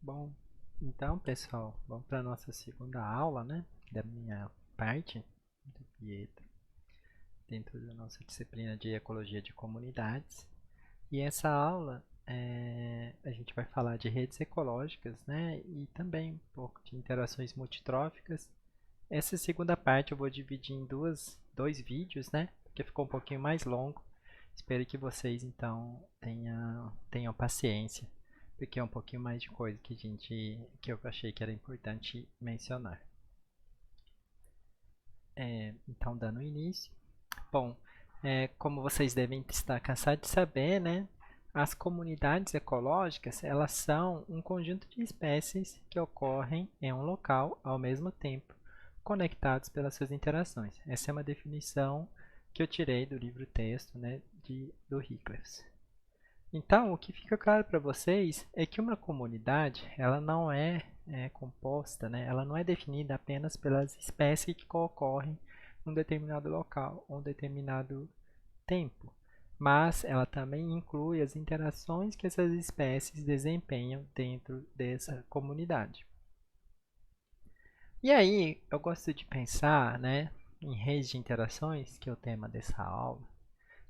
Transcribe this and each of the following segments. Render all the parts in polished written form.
Bom, então, pessoal, vamos para a nossa segunda aula, né? Da minha parte, do Pietro, dentro da nossa disciplina de Ecologia de Comunidades. E essa aula, a gente vai falar de redes ecológicas, né? E também um pouco de interações multitróficas. Essa segunda parte eu vou dividir em dois vídeos, né? Porque ficou um pouquinho mais longo. Espero que vocês, então, tenham paciência, porque é um pouquinho mais de coisa que eu achei que era importante mencionar. Então, dando início. Bom, como vocês devem estar cansados de saber, né? As comunidades ecológicas, elas são um conjunto de espécies que ocorrem em um local ao mesmo tempo, conectados pelas suas interações. Essa é uma definição que eu tirei do livro-texto, né, do Hickles. Então, o que fica claro para vocês é que uma comunidade, ela não é composta, né? Ela não é definida apenas pelas espécies que ocorrem num determinado local ou um determinado tempo, mas ela também inclui as interações que essas espécies desempenham dentro dessa comunidade. E aí, eu gosto de pensar, né, em redes de interações, que é o tema dessa aula,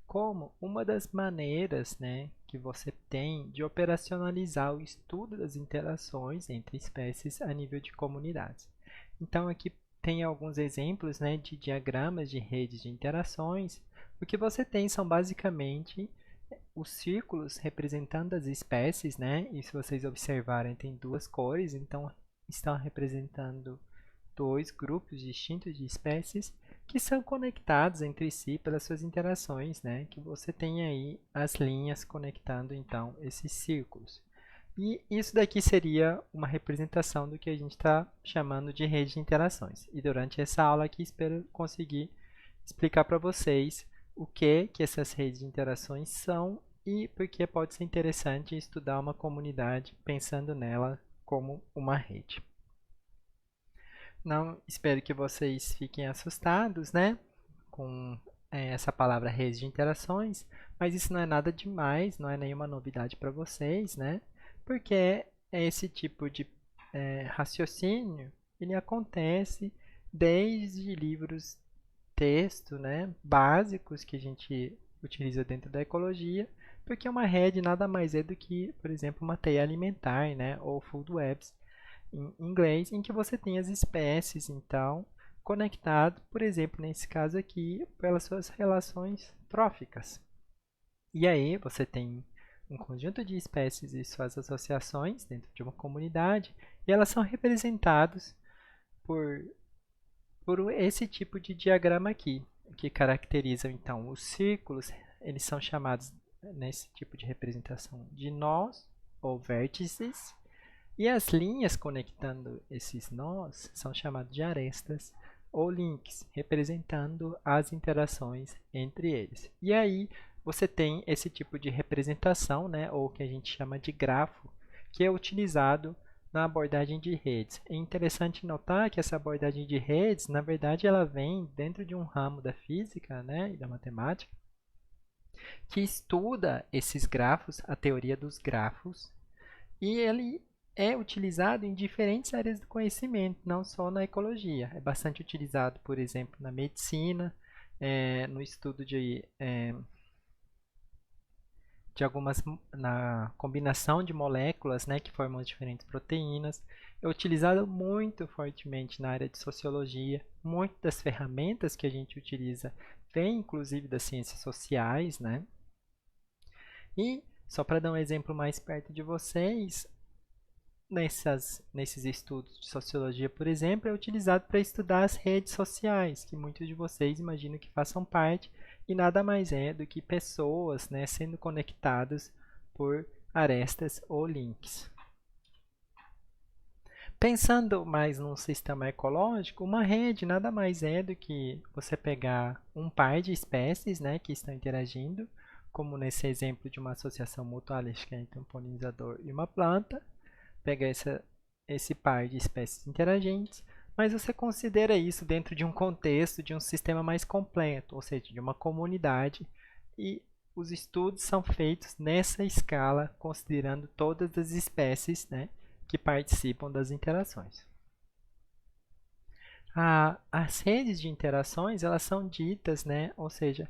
como uma das maneiras, né, que você tem de operacionalizar o estudo das interações entre espécies a nível de comunidades. Então, aqui tem alguns exemplos, né, de diagramas de redes de interações. O que você tem são basicamente os círculos representando as espécies, né? E se vocês observarem, tem duas cores, então estão representando dois grupos distintos de espécies que são conectados entre si pelas suas interações, né? Que você tem aí as linhas conectando então esses círculos. E isso daqui seria uma representação do que a gente está chamando de rede de interações. E durante essa aula aqui espero conseguir explicar para vocês o que essas redes de interações são e por que pode ser interessante estudar uma comunidade pensando nela como uma rede. Não espero que vocês fiquem assustados, né, com essa palavra rede de interações, mas isso não é nada demais, não é nenhuma novidade para vocês, né, porque esse tipo de raciocínio, ele acontece desde livros texto, né, básicos que a gente utiliza dentro da ecologia, porque uma rede nada mais é do que, por exemplo, uma teia alimentar, né, ou food webs em inglês, em que você tem as espécies, então, conectado, por exemplo, nesse caso aqui, pelas suas relações tróficas. E aí você tem um conjunto de espécies e suas associações dentro de uma comunidade, e elas são representadas por esse tipo de diagrama aqui, que caracteriza então os círculos, eles são chamados nesse tipo de representação de nós ou vértices, e as linhas conectando esses nós são chamadas de arestas ou links, representando as interações entre eles. E aí você tem esse tipo de representação, né, ou que a gente chama de grafo, que é utilizado na abordagem de redes. É interessante notar que essa abordagem de redes, na verdade, ela vem dentro de um ramo da física, né, e da matemática, que estuda esses grafos, a teoria dos grafos, e ele é utilizado em diferentes áreas do conhecimento, não só na ecologia. É bastante utilizado, por exemplo, na medicina, no estudo de algumas na combinação de moléculas, né, que formam as diferentes proteínas. É utilizado muito fortemente na área de sociologia. Muitas das ferramentas que a gente utiliza vêm inclusive das ciências sociais, né? E só para dar um exemplo mais perto de vocês, nesses estudos de sociologia, por exemplo, é utilizado para estudar as redes sociais, que muitos de vocês imaginam que façam parte, e nada mais é do que pessoas, né, sendo conectadas por arestas ou links. Pensando mais num sistema ecológico, uma rede nada mais é do que você pegar um par de espécies, né, que estão interagindo, como nesse exemplo de uma associação mutualística entre um polinizador e uma planta, pega esse par de espécies interagentes, mas você considera isso dentro de um contexto de um sistema mais completo, ou seja, de uma comunidade, e os estudos são feitos nessa escala, considerando todas as espécies, né, que participam das interações. As redes de interações, elas são ditas, né? Ou seja,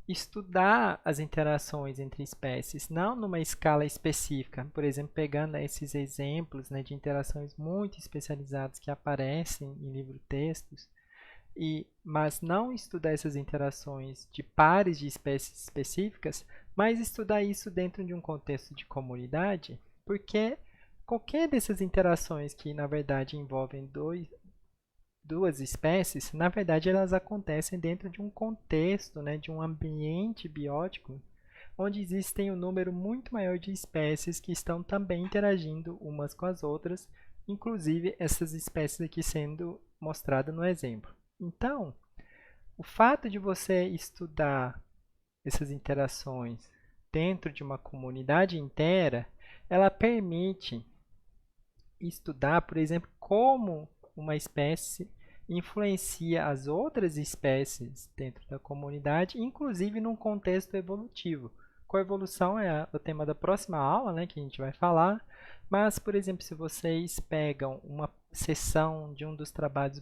estudar as interações entre espécies, não numa escala específica, por exemplo, pegando esses exemplos, né, de interações muito especializadas que aparecem em livro-textos, mas não estudar essas interações de pares de espécies específicas, mas estudar isso dentro de um contexto de comunidade, porque qualquer dessas interações que, na verdade, envolvem duas espécies, na verdade, elas acontecem dentro de um contexto, né, de um ambiente biótico, onde existem um número muito maior de espécies que estão também interagindo umas com as outras, inclusive essas espécies aqui sendo mostradas no exemplo. Então, o fato de você estudar essas interações dentro de uma comunidade inteira, ela permite estudar, por exemplo, como uma espécie influencia as outras espécies dentro da comunidade, inclusive num contexto evolutivo. Coevolução é o tema da próxima aula, né, que a gente vai falar, mas, por exemplo, se vocês pegam uma seção de um dos trabalhos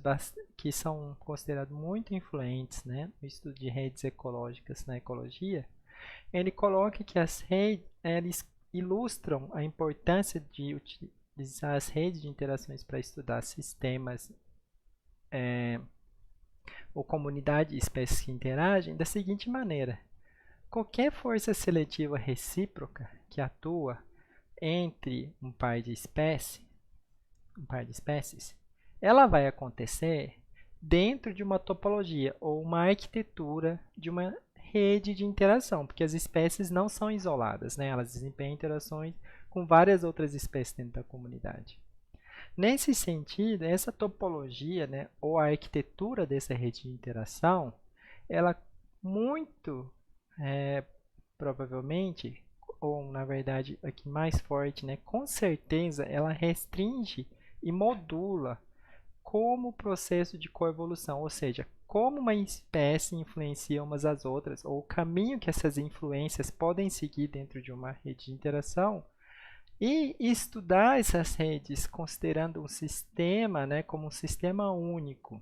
que são considerados muito influentes, né, no estudo de redes ecológicas na ecologia, ele coloca que as redes eles ilustram a importância de utilizar as redes de interações para estudar sistemas ou comunidade de espécies que interagem da seguinte maneira. Qualquer força seletiva recíproca que atua entre um par de espécies, ela vai acontecer dentro de uma topologia ou uma arquitetura de uma rede de interação, porque as espécies não são isoladas, né? Elas desempenham interações com várias outras espécies dentro da comunidade. Nesse sentido, essa topologia, né, ou a arquitetura dessa rede de interação, ela muito provavelmente, ou na verdade aqui mais forte, né, com certeza ela restringe e modula como o processo de coevolução, ou seja, como uma espécie influencia umas às outras, ou o caminho que essas influências podem seguir dentro de uma rede de interação, e estudar essas redes considerando um sistema, né, como um sistema único,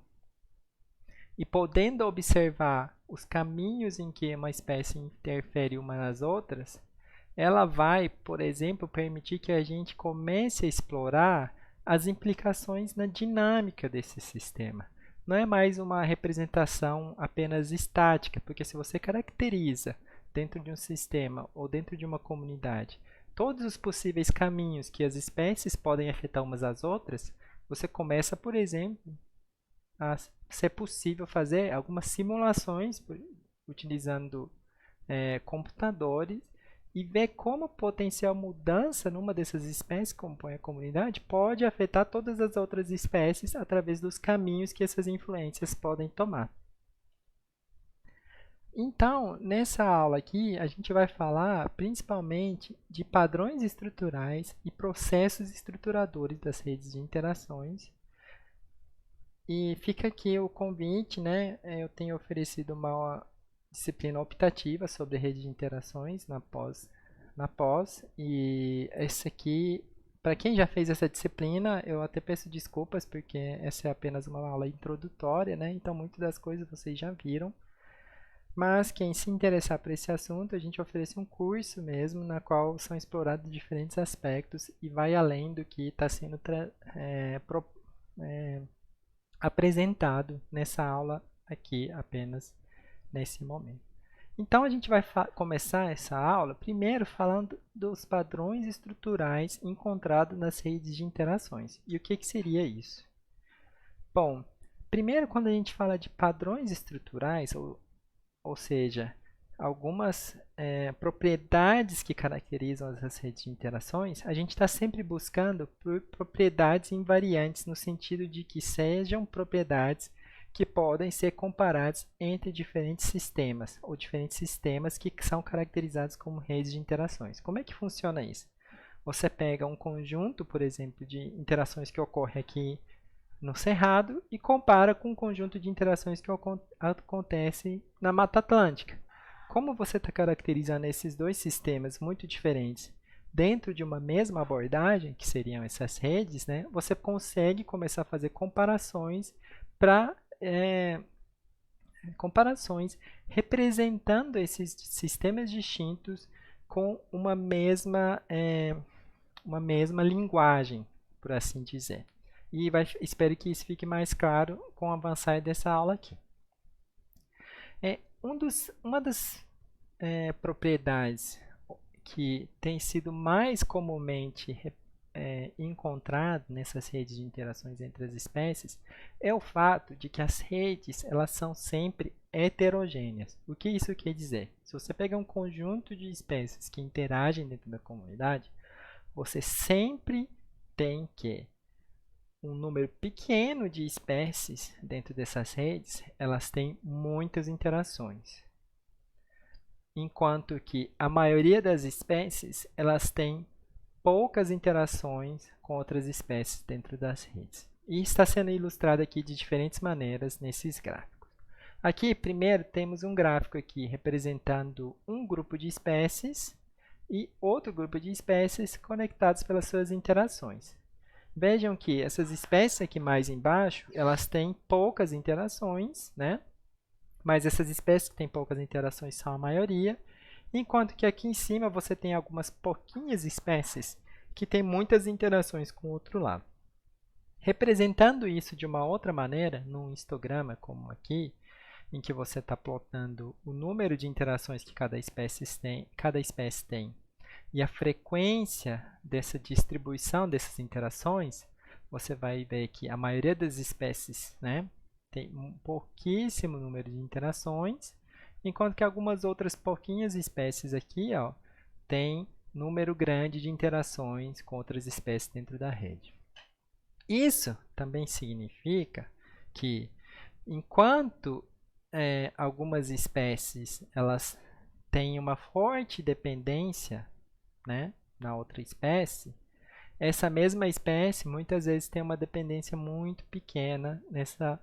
e podendo observar os caminhos em que uma espécie interfere uma nas outras, ela vai, por exemplo, permitir que a gente comece a explorar as implicações na dinâmica desse sistema. Não é mais uma representação apenas estática, porque se você caracteriza dentro de um sistema ou dentro de uma comunidade todos os possíveis caminhos que as espécies podem afetar umas às outras, você começa, por exemplo, a ser possível fazer algumas simulações utilizando computadores e ver como a potencial mudança numa dessas espécies que compõem a comunidade pode afetar todas as outras espécies através dos caminhos que essas influências podem tomar. Então, nessa aula aqui, a gente vai falar principalmente de padrões estruturais e processos estruturadores das redes de interações. E fica aqui o convite, né? Eu tenho oferecido uma disciplina optativa sobre rede de interações na pós. E esse aqui, para quem já fez essa disciplina, eu até peço desculpas porque essa é apenas uma aula introdutória, né? Então, muitas das coisas vocês já viram. Mas quem se interessar por esse assunto, a gente oferece um curso mesmo, na qual são explorados diferentes aspectos e vai além do que está sendo apresentado nessa aula aqui apenas nesse momento. Então, a gente vai começar essa aula primeiro falando dos padrões estruturais encontrados nas redes de interações. E o que seria isso? Bom, primeiro, quando a gente fala de padrões estruturais, ou seja, algumas propriedades que caracterizam as redes de interações, a gente está sempre buscando por propriedades invariantes, no sentido de que sejam propriedades que podem ser comparadas entre diferentes sistemas, ou diferentes sistemas que são caracterizados como redes de interações. Como é que funciona isso? Você pega um conjunto, por exemplo, de interações que ocorrem aqui no Cerrado e compara com um conjunto de interações que acontece na Mata Atlântica. Como você está caracterizando esses dois sistemas muito diferentes dentro de uma mesma abordagem, que seriam essas redes, né, você consegue começar a fazer comparações para comparações representando esses sistemas distintos com uma mesma linguagem, por assim dizer. E espero que isso fique mais claro com o avançar dessa aula aqui. Uma das propriedades que tem sido mais comumente encontrado nessas redes de interações entre as espécies é o fato de que as redes elas são sempre heterogêneas. O que isso quer dizer? Se você pegar um conjunto de espécies que interagem dentro da comunidade, você sempre tem que um número pequeno de espécies dentro dessas redes, elas têm muitas interações. Enquanto que a maioria das espécies, elas têm poucas interações com outras espécies dentro das redes. E está sendo ilustrado aqui de diferentes maneiras nesses gráficos. Aqui, primeiro, temos um gráfico aqui representando um grupo de espécies e outro grupo de espécies conectados pelas suas interações. Vejam que essas espécies aqui mais embaixo, elas têm poucas interações, né? Mas essas espécies que têm poucas interações são a maioria, enquanto que aqui em cima você tem algumas pouquinhas espécies que têm muitas interações com o outro lado. Representando isso de uma outra maneira, num histograma como aqui, em que você está plotando o número de interações que cada espécie tem e a frequência dessa distribuição dessas interações, você vai ver que a maioria das espécies, né, tem um pouquíssimo número de interações, enquanto que algumas outras pouquinhas espécies aqui têm número grande de interações com outras espécies dentro da rede. Isso também significa que, enquanto algumas espécies elas têm uma forte dependência, né, na outra espécie, essa mesma espécie muitas vezes tem uma dependência muito pequena nessa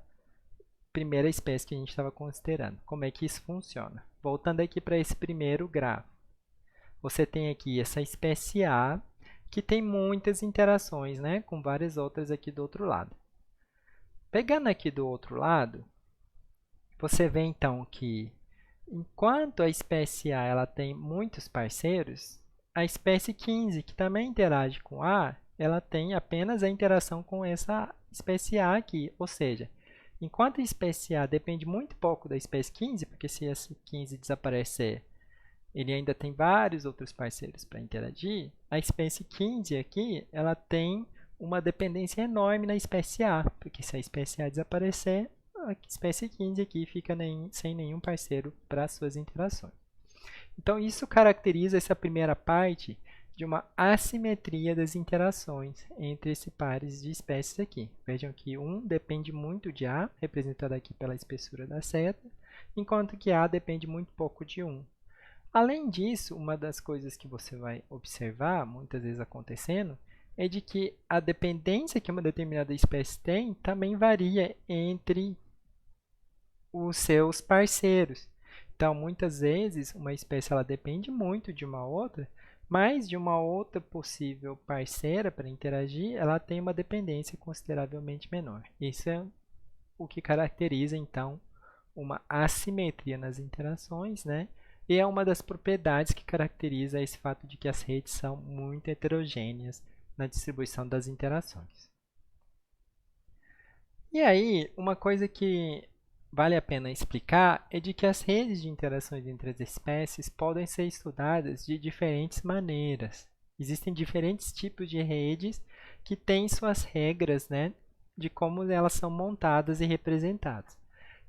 primeira espécie que a gente estava considerando. Como é que isso funciona? Voltando aqui para esse primeiro gráfico. Você tem aqui essa espécie A, que tem muitas interações, né, com várias outras aqui do outro lado. Pegando aqui do outro lado, você vê então que, enquanto a espécie A ela tem muitos parceiros, a espécie 15, que também interage com A, ela tem apenas a interação com essa espécie A aqui. Ou seja, enquanto a espécie A depende muito pouco da espécie 15, porque se esse 15 desaparecer, ele ainda tem vários outros parceiros para interagir, a espécie 15 aqui, ela tem uma dependência enorme na espécie A, porque se a espécie A desaparecer, a espécie 15 aqui fica sem nenhum parceiro para suas interações. Então, isso caracteriza essa primeira parte de uma assimetria das interações entre esses pares de espécies aqui. Vejam que um depende muito de A, representado aqui pela espessura da seta, enquanto que A depende muito pouco de 1. Além disso, uma das coisas que você vai observar, muitas vezes acontecendo, é de que a dependência que uma determinada espécie tem também varia entre os seus parceiros. Então, muitas vezes, uma espécie ela depende muito de uma outra, mas de uma outra possível parceira para interagir, ela tem uma dependência consideravelmente menor. Isso é o que caracteriza, então, uma assimetria nas interações, né? E é uma das propriedades que caracteriza esse fato de que as redes são muito heterogêneas na distribuição das interações. E aí, uma coisa que vale a pena explicar é de que as redes de interações entre as espécies podem ser estudadas de diferentes maneiras. Existem diferentes tipos de redes que têm suas regras, né, de como elas são montadas e representadas.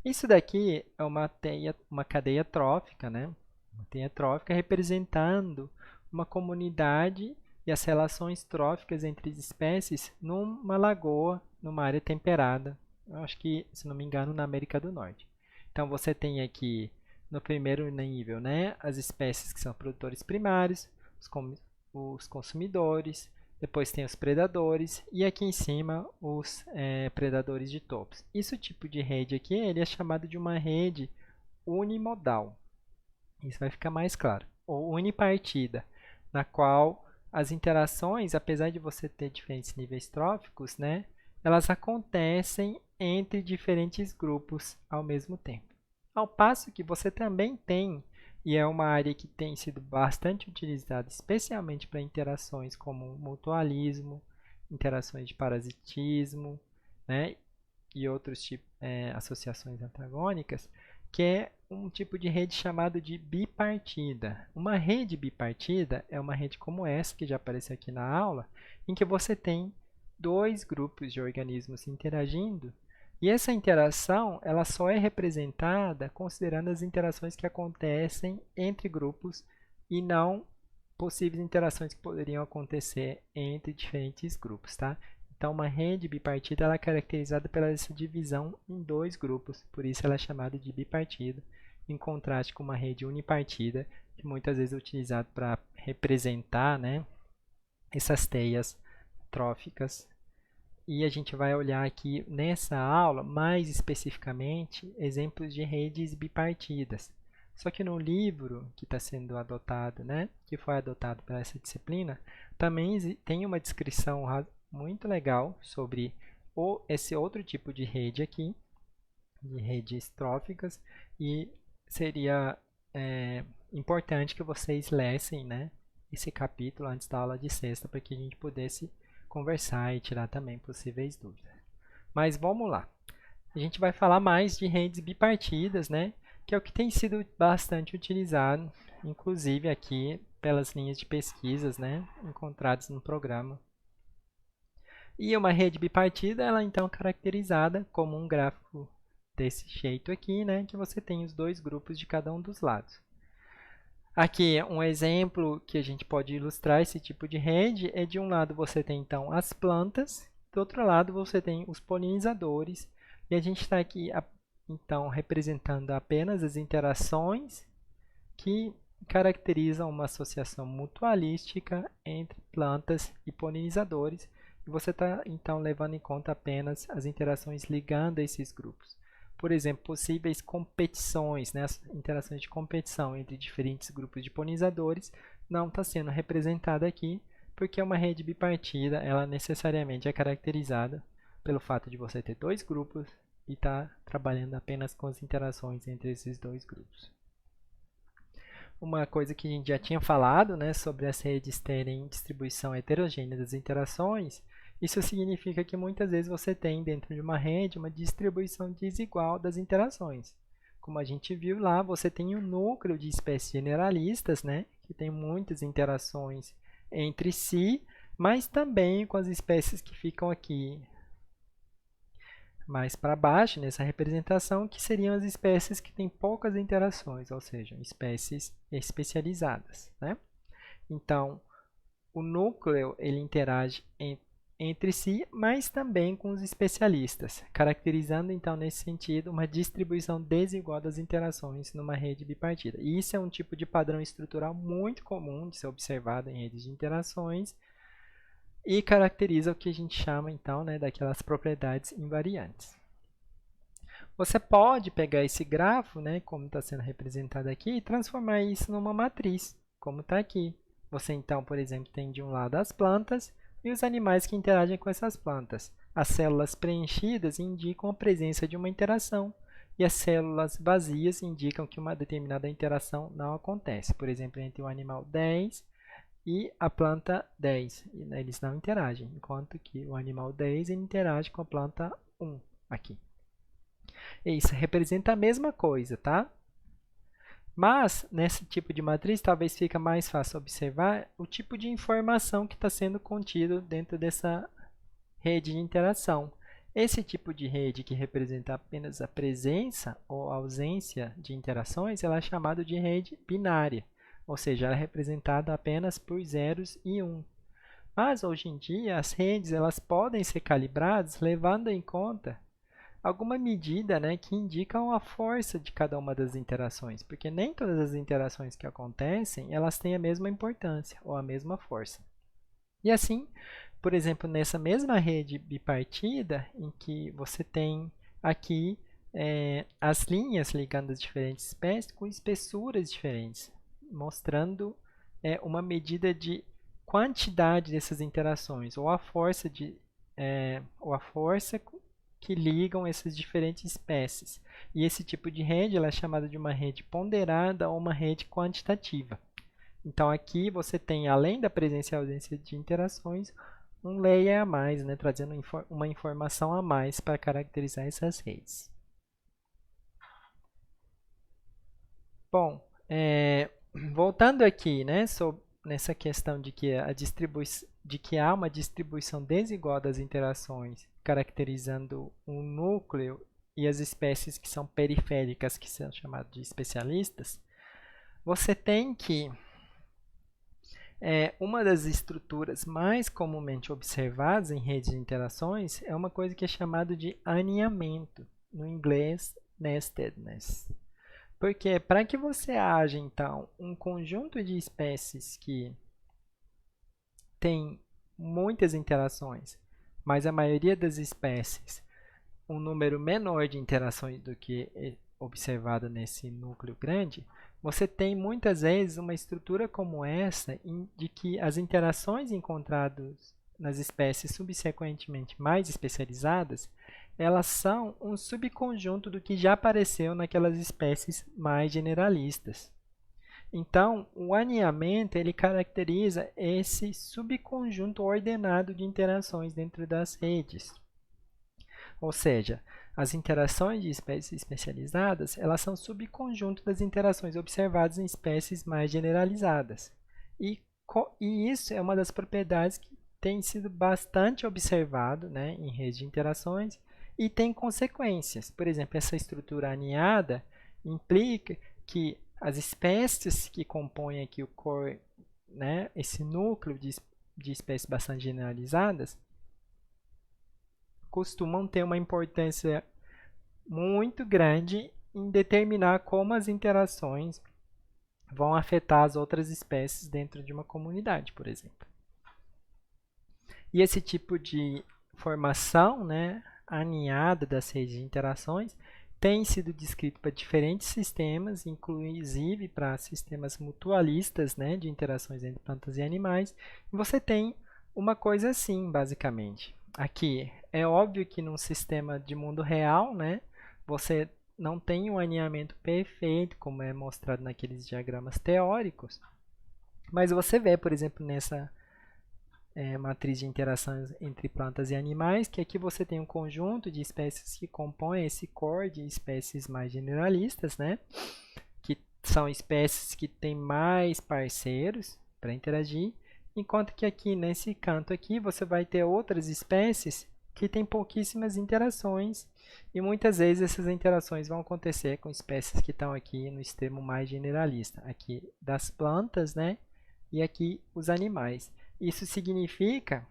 Isso daqui é uma cadeia trófica, né? Uma cadeia trófica representando uma comunidade e as relações tróficas entre as espécies numa lagoa, numa área temperada. Eu acho que, se não me engano, na América do Norte. Então, você tem aqui, no primeiro nível, né, as espécies que são produtores primários, os consumidores, depois tem os predadores e aqui em cima os predadores de topos. Esse tipo de rede aqui ele é chamado de uma rede unimodal. Isso vai ficar mais claro. Ou unipartida, na qual as interações, apesar de você ter diferentes níveis tróficos, né, elas acontecem entre diferentes grupos ao mesmo tempo. Ao passo que você também tem, e é uma área que tem sido bastante utilizada, especialmente para interações como mutualismo, interações de parasitismo, né, e outros tipos, associações antagônicas, que é um tipo de rede chamado de bipartida. Uma rede bipartida é uma rede como essa, que já apareceu aqui na aula, em que você tem dois grupos de organismos interagindo, e essa interação ela só é representada considerando as interações que acontecem entre grupos e não possíveis interações que poderiam acontecer entre diferentes grupos, tá? Então, uma rede bipartida ela é caracterizada pela essa divisão em dois grupos, por isso ela é chamada de bipartida, em contraste com uma rede unipartida, que muitas vezes é utilizada para representar, né, essas teias tróficas. E a gente vai olhar aqui nessa aula, mais especificamente, exemplos de redes bipartidas. Só que no livro que está sendo adotado, né, que foi adotado para essa disciplina, também tem uma descrição muito legal sobre esse outro tipo de rede aqui, de redes tróficas, e seria importante que vocês lessem, né, esse capítulo antes da aula de sexta, para que a gente pudesse conversar e tirar também possíveis dúvidas. Mas vamos lá. A gente vai falar mais de redes bipartidas, né, que é o que tem sido bastante utilizado, inclusive aqui pelas linhas de pesquisas, né, encontradas no programa. E uma rede bipartida, ela então é caracterizada como um gráfico desse jeito aqui, né, que você tem os dois grupos de cada um dos lados. Aqui um exemplo que a gente pode ilustrar esse tipo de rede é de um lado você tem então as plantas, do outro lado você tem os polinizadores, e a gente está aqui então representando apenas as interações que caracterizam uma associação mutualística entre plantas e polinizadores, e você está, então, levando em conta apenas as interações ligando a esses grupos. Por exemplo, possíveis competições, né, as interações de competição entre diferentes grupos de polinizadores não está sendo representada aqui, porque uma rede bipartida, ela necessariamente é caracterizada pelo fato de você ter dois grupos e estar trabalhando apenas com as interações entre esses dois grupos. Uma coisa que a gente já tinha falado, né, sobre as redes terem distribuição heterogênea das interações, isso significa que muitas vezes você tem dentro de uma rede uma distribuição desigual das interações. Como a gente viu lá, você tem um núcleo de espécies generalistas, né, que tem muitas interações entre si, mas também com as espécies que ficam aqui mais para baixo, nessa representação, que seriam as espécies que têm poucas interações, ou seja, espécies especializadas, né? Então, o núcleo ele interage entre si, mas também com os especialistas, caracterizando, então, nesse sentido, uma distribuição desigual das interações numa rede bipartida. E isso é um tipo de padrão estrutural muito comum de ser observado em redes de interações, e caracteriza o que a gente chama, então, né, daquelas propriedades invariantes. Você pode pegar esse grafo, né, como está sendo representado aqui, e transformar isso numa matriz, como está aqui. Você, então, por exemplo, tem de um lado as plantas e os animais que interagem com essas plantas. As células preenchidas indicam a presença de uma interação, e as células vazias indicam que uma determinada interação não acontece. Por exemplo, entre o animal 10 e a planta 10, eles não interagem, enquanto que o animal 10 ele interage com a planta 1 aqui. E isso representa a mesma coisa, tá? Mas, nesse tipo de matriz, talvez fica mais fácil observar o tipo de informação que está sendo contido dentro dessa rede de interação. Esse tipo de rede que representa apenas a presença ou ausência de interações, ela é chamada de rede binária. Ou seja, ela é representada apenas por zeros e 1. Mas, hoje em dia, as redes elas podem ser calibradas levando em conta alguma medida, né, que indicam a força de cada uma das interações, porque nem todas as interações que acontecem elas têm a mesma importância ou a mesma força. E assim, por exemplo, nessa mesma rede bipartida, em que você tem aqui as linhas ligando as diferentes espécies com espessuras diferentes, mostrando uma medida de quantidade dessas interações, ou a força que ligam essas diferentes espécies. E esse tipo de rede ela é chamada de uma rede ponderada ou uma rede quantitativa. Então aqui você tem, além da presença e ausência de interações, um layer a mais, né, trazendo uma informação a mais para caracterizar essas redes. Bom, voltando aqui, né, nessa questão de que, há uma distribuição desigual das interações, caracterizando um núcleo e as espécies que são periféricas, que são chamadas de especialistas, você tem que uma das estruturas mais comumente observadas em redes de interações é uma coisa que é chamada de aninhamento, no inglês nestedness. Porque para que você haja, então, um conjunto de espécies que tem muitas interações, mas a maioria das espécies um número menor de interações do que observado nesse núcleo grande, você tem muitas vezes uma estrutura como essa, de que as interações encontradas nas espécies subsequentemente mais especializadas, elas são um subconjunto do que já apareceu naquelas espécies mais generalistas. Então, o aninhamento ele caracteriza esse subconjunto ordenado de interações dentro das redes. Ou seja, as interações de espécies especializadas, elas são subconjunto das interações observadas em espécies mais generalizadas. E isso é uma das propriedades que tem sido bastante observado, né, em redes de interações e tem consequências. Por exemplo, essa estrutura aninhada implica que as espécies que compõem aqui o core, né, esse núcleo de espécies bastante generalizadas, costumam ter uma importância muito grande em determinar como as interações vão afetar as outras espécies dentro de uma comunidade, por exemplo. E esse tipo de formação, né, aninhada das redes de interações tem sido descrito para diferentes sistemas, inclusive para sistemas mutualistas, né, de interações entre plantas e animais. E você tem uma coisa assim, basicamente. Aqui, é óbvio que num sistema de mundo real, né, você não tem um alinhamento perfeito, como é mostrado naqueles diagramas teóricos, mas você vê, por exemplo, nessa matriz de interações entre plantas e animais, que aqui você tem um conjunto de espécies que compõem esse core de espécies mais generalistas, né, que são espécies que têm mais parceiros para interagir, enquanto que aqui nesse canto aqui você vai ter outras espécies que têm pouquíssimas interações e muitas vezes essas interações vão acontecer com espécies que estão aqui no extremo mais generalista, aqui das plantas, né, e aqui os animais. Isso significa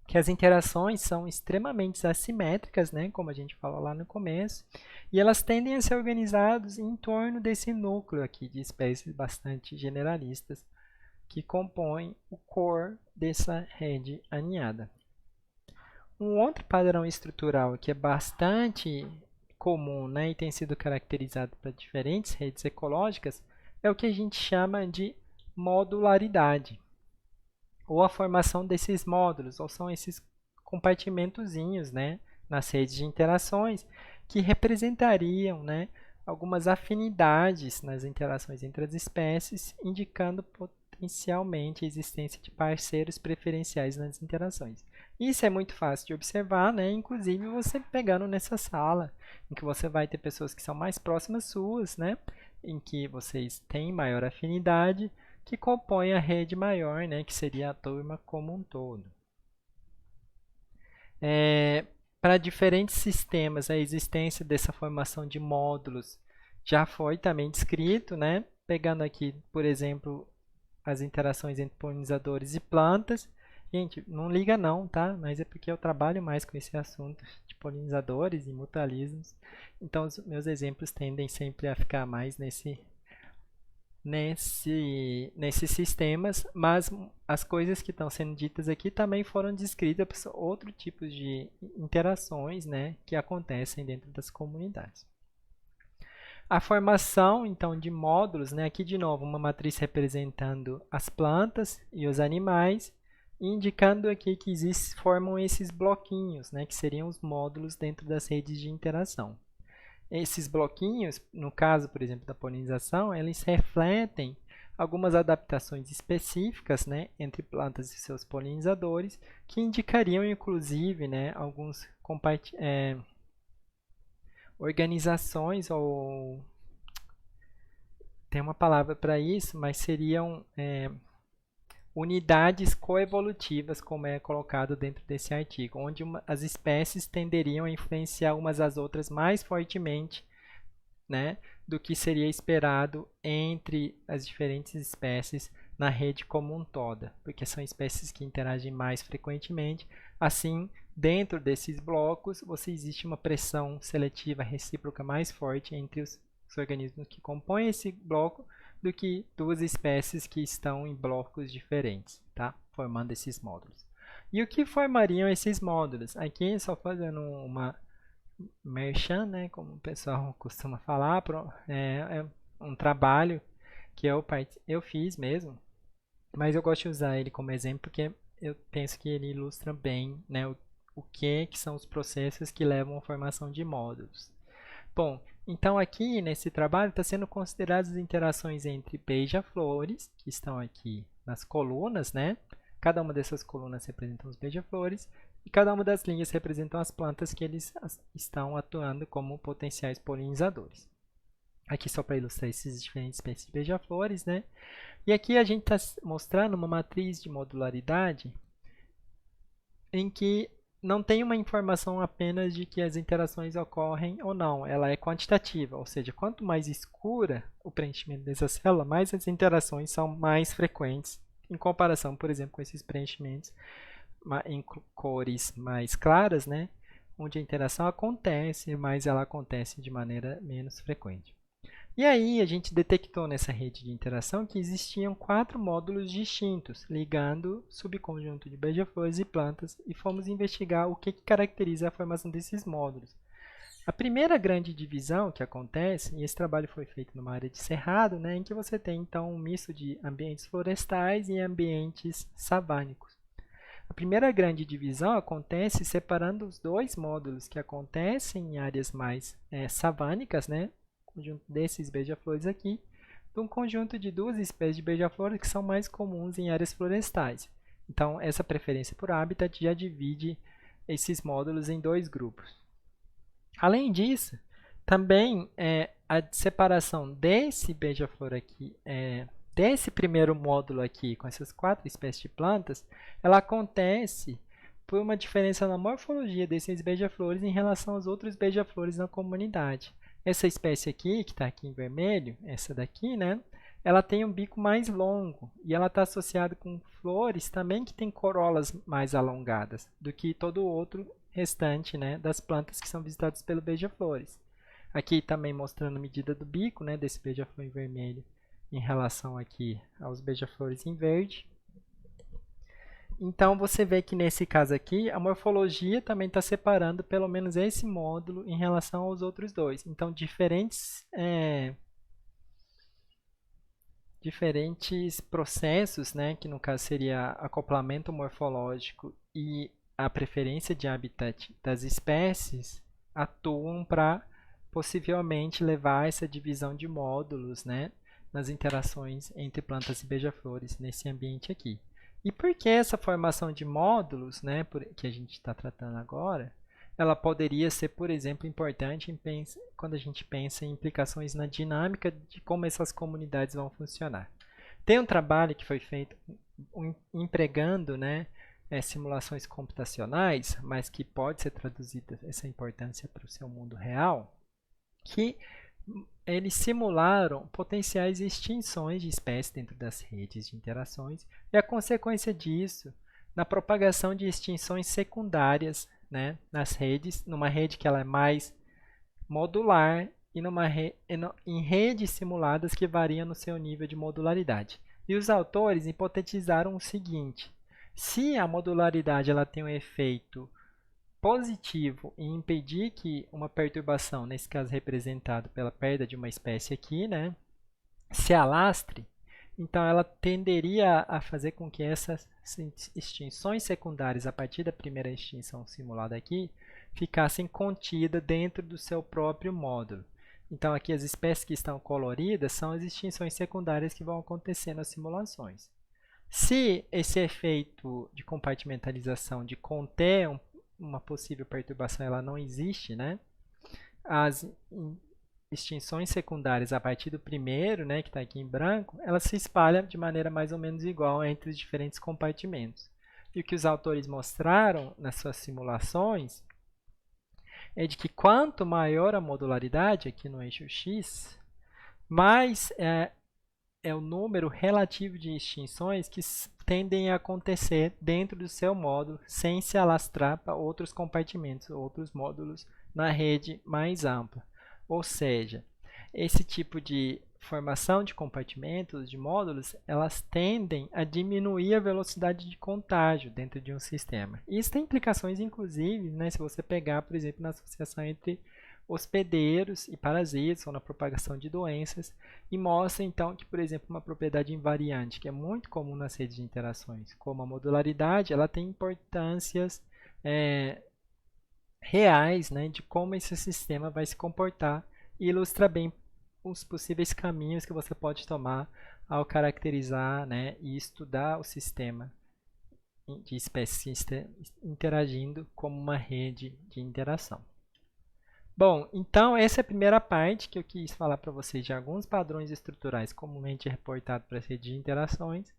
que as interações são extremamente assimétricas, né, como a gente falou lá no começo, e elas tendem a ser organizadas em torno desse núcleo aqui de espécies bastante generalistas que compõem o core dessa rede aninhada. Um outro padrão estrutural que é bastante comum, né, e tem sido caracterizado para diferentes redes ecológicas é o que a gente chama de modularidade, ou a formação desses módulos, ou são esses compartimentozinhos, né, nas redes de interações que representariam, né, algumas afinidades nas interações entre as espécies, indicando potencialmente a existência de parceiros preferenciais nas interações. Isso é muito fácil de observar, né? Inclusive você pegando nessa sala, em que você vai ter pessoas que são mais próximas suas, né? Em que vocês têm maior afinidade, que compõem a rede maior, né? Que seria a turma como um todo. Para diferentes sistemas, a existência dessa formação de módulos já foi também descrito, né? Pegando aqui, por exemplo, as interações entre polinizadores e plantas. Gente, não liga não, tá? Mas é porque eu trabalho mais com esse assunto de polinizadores e mutualismos. Então, os meus exemplos tendem sempre a ficar mais nesses sistemas, mas as coisas que estão sendo ditas aqui também foram descritas para outros tipos de interações, né, que acontecem dentro das comunidades. A formação, então, de módulos, né? Aqui de novo uma matriz representando as plantas e os animais, indicando aqui que formam esses bloquinhos, né? Que seriam os módulos dentro das redes de interação. Esses bloquinhos, no caso, por exemplo, da polinização, eles refletem algumas adaptações específicas, né, entre plantas e seus polinizadores, que indicariam, inclusive, né, alguns organizações, ou tem uma palavra para isso, mas seriam unidades coevolutivas, como é colocado dentro desse artigo, onde as espécies tenderiam a influenciar umas às outras mais fortemente, né, do que seria esperado entre as diferentes espécies na rede como um todo, porque são espécies que interagem mais frequentemente. Assim, dentro desses blocos, existe uma pressão seletiva recíproca mais forte entre os organismos que compõem esse bloco do que duas espécies que estão em blocos diferentes, tá? Formando esses módulos. E o que formariam esses módulos? Aqui, só fazendo uma merchan, né, como o pessoal costuma falar, é um trabalho que eu fiz mesmo, mas eu gosto de usar ele como exemplo porque eu penso que ele ilustra bem, né, o que são os processos que levam à formação de módulos. Bom, então aqui nesse trabalho está sendo consideradas as interações entre beija-flores, que estão aqui nas colunas, né? Cada uma dessas colunas representa os beija-flores, e cada uma das linhas representam as plantas que eles estão atuando como potenciais polinizadores. Aqui só para ilustrar esses diferentes espécies de beija-flores, né? E aqui a gente está mostrando uma matriz de modularidade em que não tem uma informação apenas de que as interações ocorrem ou não, ela é quantitativa, ou seja, quanto mais escura o preenchimento dessa célula, mais as interações são mais frequentes, em comparação, por exemplo, com esses preenchimentos em cores mais claras, né, onde a interação acontece, mas ela acontece de maneira menos frequente. E aí a gente detectou nessa rede de interação que existiam 4 módulos distintos, ligando subconjunto de beija-flores e plantas, e fomos investigar o que caracteriza a formação desses módulos. A primeira grande divisão que acontece, e esse trabalho foi feito numa área de cerrado, né, em que você tem então um misto de ambientes florestais e ambientes savânicos. A primeira grande divisão acontece separando os dois módulos que acontecem em áreas mais savânicas, né, conjunto desses beija-flores aqui, de um conjunto de duas espécies de beija-flores que são mais comuns em áreas florestais. Então, essa preferência por habitat já divide esses módulos em dois grupos. Além disso, também a separação desse beija-flor aqui, desse primeiro módulo aqui, com essas 4 espécies de plantas, ela acontece por uma diferença na morfologia desses beija-flores em relação aos outros beija-flores na comunidade. Essa espécie aqui, que está aqui em vermelho, essa daqui, né? Ela tem um bico mais longo e ela está associada com flores também que têm corolas mais alongadas do que todo o outro restante, né, das plantas que são visitadas pelo beija-flores. Aqui também mostrando a medida do bico, né, desse beija-flor em vermelho em relação aqui aos beija-flores em verde. Então, você vê que nesse caso aqui, a morfologia também está separando pelo menos esse módulo em relação aos outros dois. Então, diferentes processos, né, que no caso seria acoplamento morfológico e a preferência de habitat das espécies, atuam para possivelmente levar essa divisão de módulos, né, nas interações entre plantas e beija-flores nesse ambiente aqui. E por que essa formação de módulos, né, que a gente está tratando agora, ela poderia ser, por exemplo, importante quando a gente pensa em implicações na dinâmica de como essas comunidades vão funcionar. Tem um trabalho que foi feito empregando, né, simulações computacionais, mas que pode ser traduzida essa importância para o seu mundo real, que eles simularam potenciais extinções de espécies dentro das redes de interações e a consequência disso na propagação de extinções secundárias, né, nas redes, numa rede que ela é mais modular e em redes simuladas que variam no seu nível de modularidade. E os autores hipotetizaram o seguinte: se a modularidade ela tem um efeito positivo e impedir que uma perturbação, nesse caso representado pela perda de uma espécie aqui, né, se alastre, então ela tenderia a fazer com que essas extinções secundárias, a partir da primeira extinção simulada aqui, ficassem contidas dentro do seu próprio módulo. Então aqui as espécies que estão coloridas são as extinções secundárias que vão acontecer nas simulações. Se esse efeito de compartimentalização, de conter uma possível perturbação, ela não existe, né? As extinções secundárias a partir do primeiro, né, que está aqui em branco, ela se espalha de maneira mais ou menos igual entre os diferentes compartimentos. E o que os autores mostraram nas suas simulações é de que quanto maior a modularidade, aqui no eixo X, mais é o número relativo de extinções que tendem a acontecer dentro do seu módulo, sem se alastrar para outros compartimentos, outros módulos na rede mais ampla. Ou seja, esse tipo de formação de compartimentos, de módulos, elas tendem a diminuir a velocidade de contágio dentro de um sistema. Isso tem implicações, inclusive, né, se você pegar, por exemplo, na associação entre hospedeiros e parasitas ou na propagação de doenças, e mostra então que, por exemplo, uma propriedade invariante, que é muito comum nas redes de interações, como a modularidade, ela tem importâncias reais, né, de como esse sistema vai se comportar, e ilustra bem os possíveis caminhos que você pode tomar ao caracterizar, né, e estudar o sistema de espécies interagindo como uma rede de interação. Bom, então essa é a primeira parte que eu quis falar para vocês de alguns padrões estruturais comumente reportados para as redes de interações,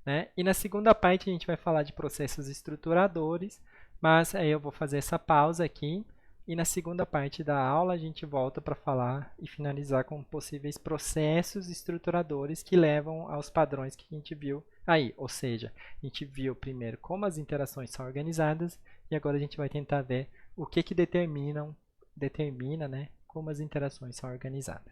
né? E na segunda parte a gente vai falar de processos estruturadores, mas aí eu vou fazer essa pausa aqui e na segunda parte da aula a gente volta para falar e finalizar com possíveis processos estruturadores que levam aos padrões que a gente viu aí, ou seja, a gente viu primeiro como as interações são organizadas e agora a gente vai tentar ver o que determina, né, como as interações são organizadas.